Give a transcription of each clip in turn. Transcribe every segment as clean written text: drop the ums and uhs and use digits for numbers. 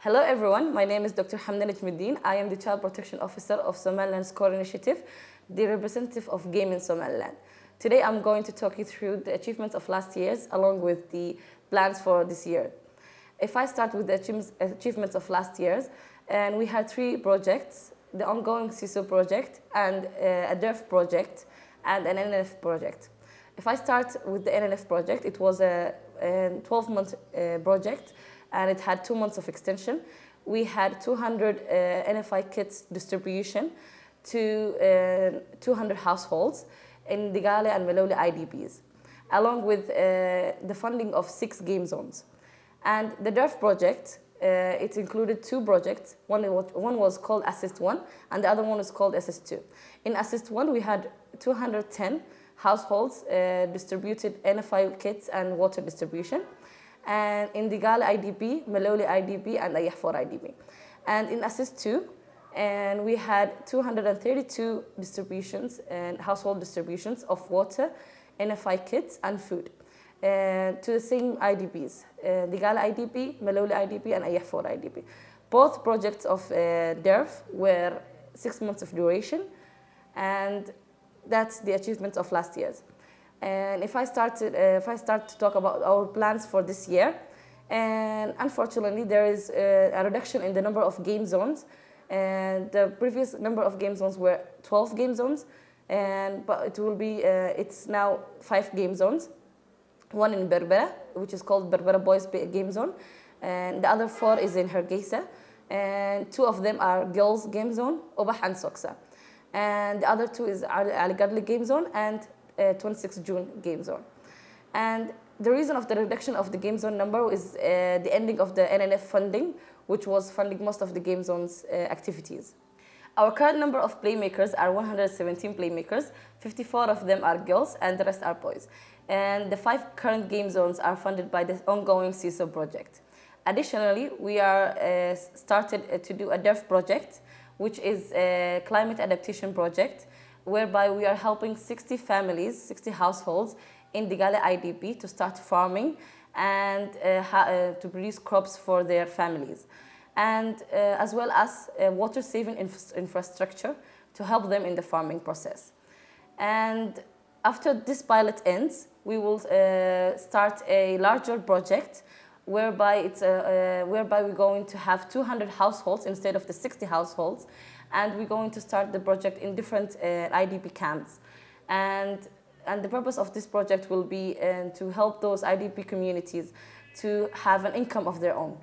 Hello everyone, my name is Dr. Hamdan Najmuddin. I am the Child Protection Officer of Somaliland's Core Initiative, the representative of Game in Somaliland. Today I'm going to talk you through the achievements of last year's along with the plans for this year. If I start with the achievements of last year's, and we had 3 projects, the ongoing CISO project and a DERF project and an NNF project. If I start with the NNF project, it was a 12-month project and it had 2 months of extension. We had 200 NFI kits distribution to 200 households in Digale and Maloli IDPs, along with the funding of 6 game zones. And the DERF project, it included 2 projects. One was called Assist 1 and the other one is called Assist 2. In Assist 1, we had 210 households distributed NFI kits and water distribution. And in Digale IDP, Maloli IDP, and Ayah4 IDP. And in Assist 2, and we had 232 distributions and household distributions of water, NFI kits, and food to the same IDPs, Digale IDP, Maloli IDP, and Ayah4 IDP. Both projects of DERF were 6 months of duration, and that's the achievements of last year's. And if I start to talk about our plans for this year, and unfortunately there is a reduction in the number of game zones, and the previous number of game zones were 12 game zones, but it will be it's now 5 game zones. One in Berbera, which is called Berbera Boys Game Zone, and the other 4 is in Hargeisa, and 2 of them are Girls Game Zone, Obah and Soksa, and the other 2 is Ali Gadli Game Zone and 26 June game zone. And the reason of the reduction of the game zone number is the ending of the NNF funding, which was funding most of the game zone's activities. Our current number of playmakers are 117 playmakers, 54 of them are girls and the rest are boys. And the 5 current game zones are funded by the ongoing CISO project. Additionally, we are started to do a DERF project, which is a climate adaptation project, whereby we are helping 60 families, 60 households in Digale IDP to start farming and to produce crops for their families. And as well as water-saving infrastructure to help them in the farming process. And after this pilot ends, we will start a larger project whereby we're going to have 200 households instead of the 60 households, and we're going to start the project in different IDP camps. And the purpose of this project will be to help those IDP communities to have an income of their own.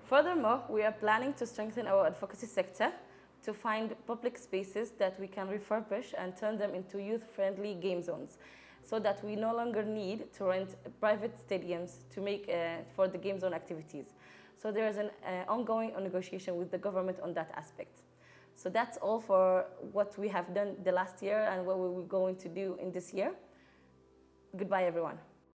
Furthermore, we are planning to strengthen our advocacy sector to find public spaces that we can refurbish and turn them into youth-friendly game zones, so that we no longer need to rent private stadiums to make for the game zone activities. So there is an ongoing negotiation with the government on that aspect. So that's all for what we have done the last year and what we're going to do in this year. Goodbye, everyone.